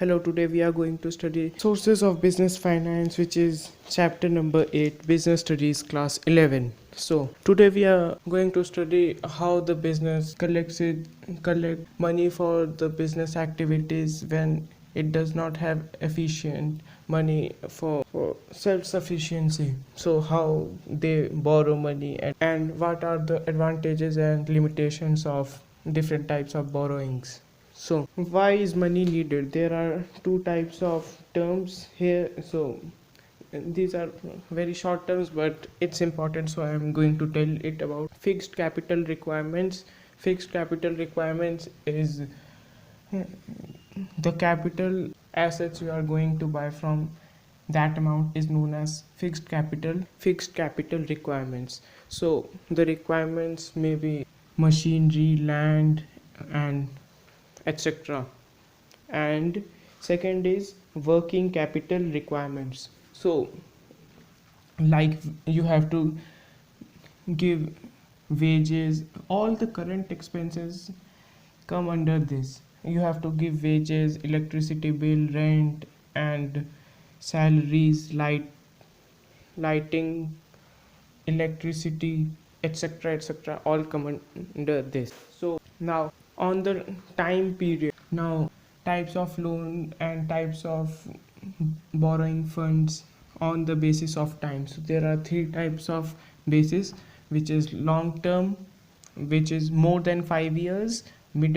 Hello, today we are going to study sources of business finance, which is chapter number 8, business studies, class 11. So, today we are going to study how the business collect money for the business activities when it does not have efficient money for self-sufficiency. So, how they borrow money and what are the advantages and limitations of different types of borrowings. So, why is money needed? There are two types of terms here. So, these are very short terms, but it's important. So, I am going to tell it about fixed capital requirements. Fixed capital requirements is the capital assets you are going to buy from. That amount is known as fixed capital requirements. So, the requirements may be machinery, land, and etc. And second is working capital requirements. So like you have to give wages, all the current expenses come under this. You have to give wages, electricity bill, rent, and salaries, lighting, electricity, etc., all come under this. So now on the time period, now types of loan and types of borrowing funds on the basis of time. So there are three types of basis, which is long term, which is more than 5 years, mid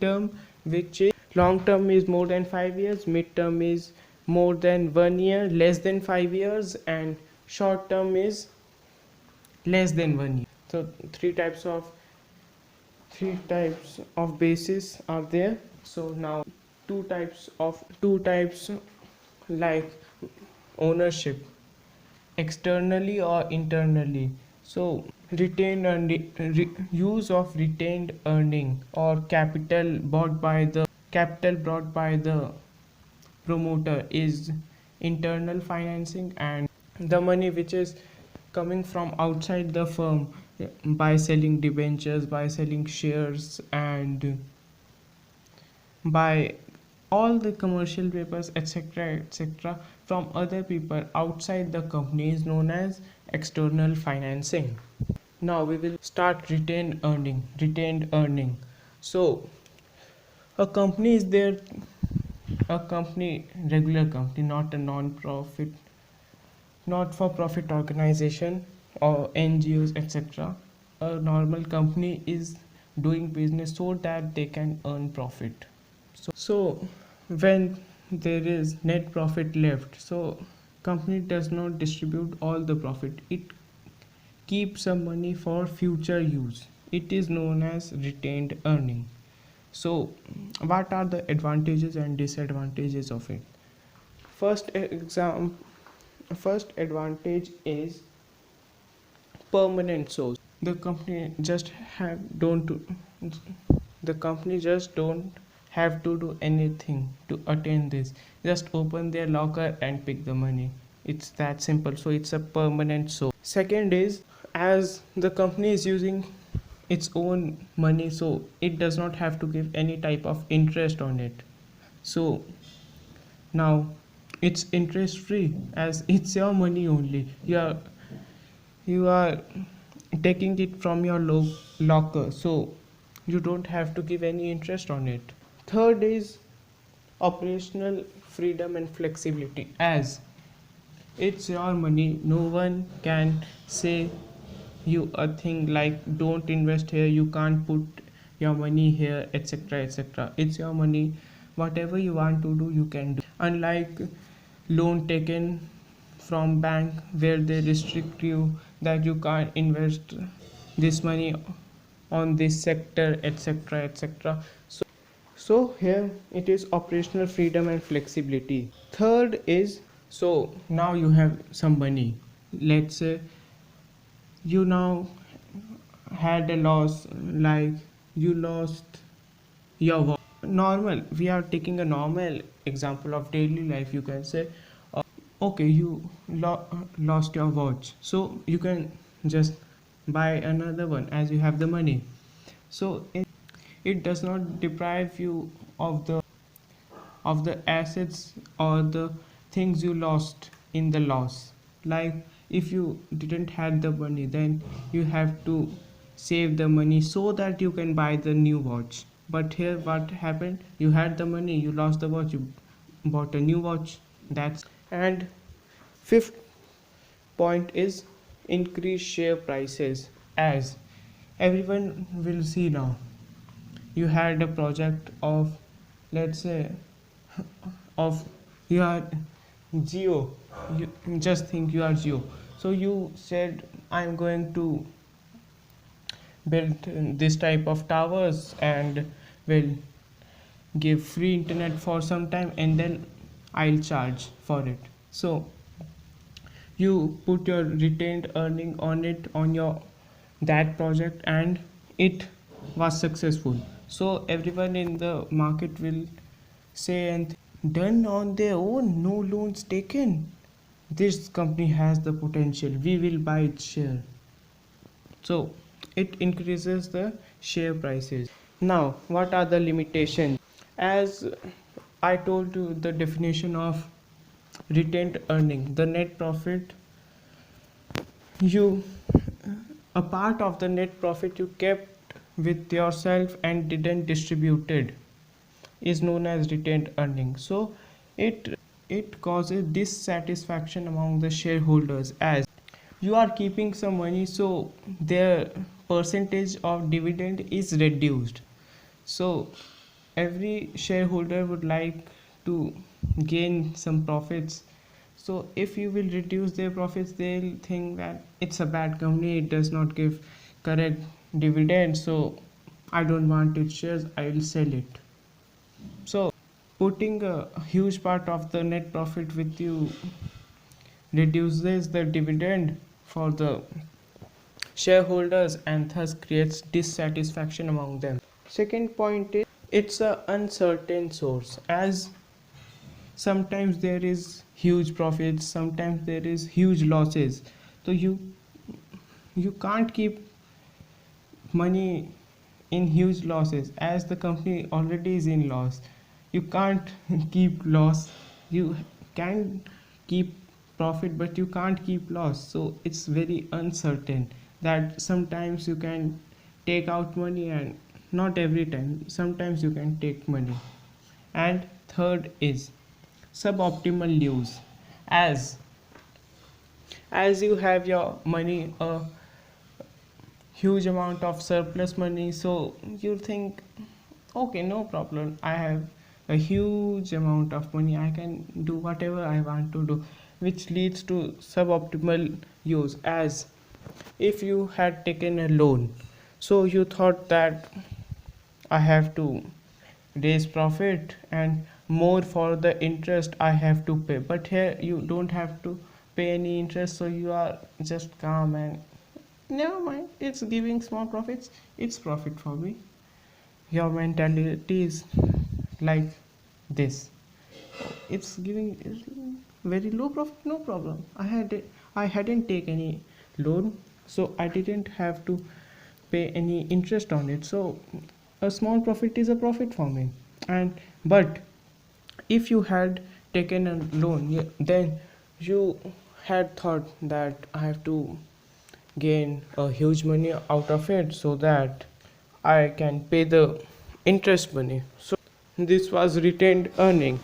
term, which is long term is more than 5 years, mid term is more than 1 year, less than 5 years, and short term is less than 1 year. So three types of basis are there. So now two types like ownership, externally or internally. So retained use of retained earning or capital brought by the promoter is internal financing, and the money which is coming from outside the firm by selling debentures, by selling shares, and by all the commercial papers, etc., from other people outside the company is known as external financing. Now we will start retained earning. So a company is there, a company, regular company, not a non-profit, not for profit organization or NGOs, etc. A normal company is doing business so that they can earn profit. So when there is net profit left, so company does not distribute all the profit. It keeps some money for future use. It is known as retained earning. So what are the advantages and disadvantages of it? First exam First advantage is permanent source. The company just don't have to do anything to attain this. Just open their locker and pick the money. It's that simple. So it's a permanent source. Second is, as the company is using its own money, so it does not have to give any type of interest on it. So now it's interest free, as it's your money only. You are taking it from your locker, so you don't have to give any interest on it. Third is operational freedom and flexibility, as it's your money. No one can say you a thing like don't invest here, you can't put your money here, etc. It's your money. Whatever you want to do, you can do. Unlike loan taken from bank, where they restrict you that you can't invest this money on this sector, etc. So here it is operational freedom and flexibility. Third is, so now you have some money. Let's say you now had a loss, like you lost your watch. Normal, we are taking a normal example of daily life. You can say, okay, you lost your watch, so you can just buy another one as you have the money. So it does not deprive you of the of the assets or the things you lost in the loss. Like if you didn't had the money, then you have to save the money so that you can buy the new watch. But here what happened, you had the money, you lost the watch, you bought a new watch. That's and fifth point is increase share prices. As everyone will see now, you had a project of, let's say, of you are Geo. You just think you are Geo. So you said I'm going to build this type of towers and will give free internet for some time, and then I'll charge for it. So you put your retained earning on it, on your that project, and it was successful. So everyone in the market will say and done on their own, no loans taken, this company has the potential, we will buy its share. So it increases the share prices. Now what are the limitations? As I told you, the definition of retained earning, the net profit, you a part of the net profit you kept with yourself and didn't distributed is known as retained earning. So it causes dissatisfaction among the shareholders, as you are keeping some money, so their percentage of dividend is reduced. So every shareholder would like to gain some profits. So if you will reduce their profits, they'll think that it's a bad company, it does not give correct dividend, so I don't want its shares, I will sell it. So putting a huge part of the net profit with you reduces the dividend for the shareholders and thus creates dissatisfaction among them. Second point is it's a uncertain source, as sometimes there is huge profits, sometimes there is huge losses. So you can't keep money in huge losses, as the company already is in loss. You can't keep loss, you can keep profit but you can't keep loss. So it's very uncertain that sometimes you can take out money and not every time, sometimes you can take money. And third is suboptimal use, as you have your money a huge amount of surplus money, so you think okay, no problem, I have a huge amount of money, I can do whatever I want to do, which leads to suboptimal use. As if you had taken a loan, so you thought that I have to raise profit and more for the interest I have to pay, but here you don't have to pay any interest, so you are just calm and never mind, it's giving small profits, it's profit for me. Your mentality is like this, it's giving very low profit, no problem, I hadn't taken any loan, so I didn't have to pay any interest on it, so a small profit is a profit for me. And but if you had taken a loan, then you had thought that I have to gain a huge money out of it so that I can pay the interest money. So this was retained earning.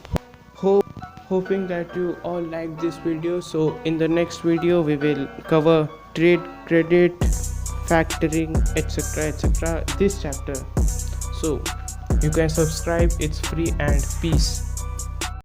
Hoping that you all like this video. So in the next video we will cover trade credit, factoring, etc, etc, this chapter. So you can subscribe, it's free, and peace.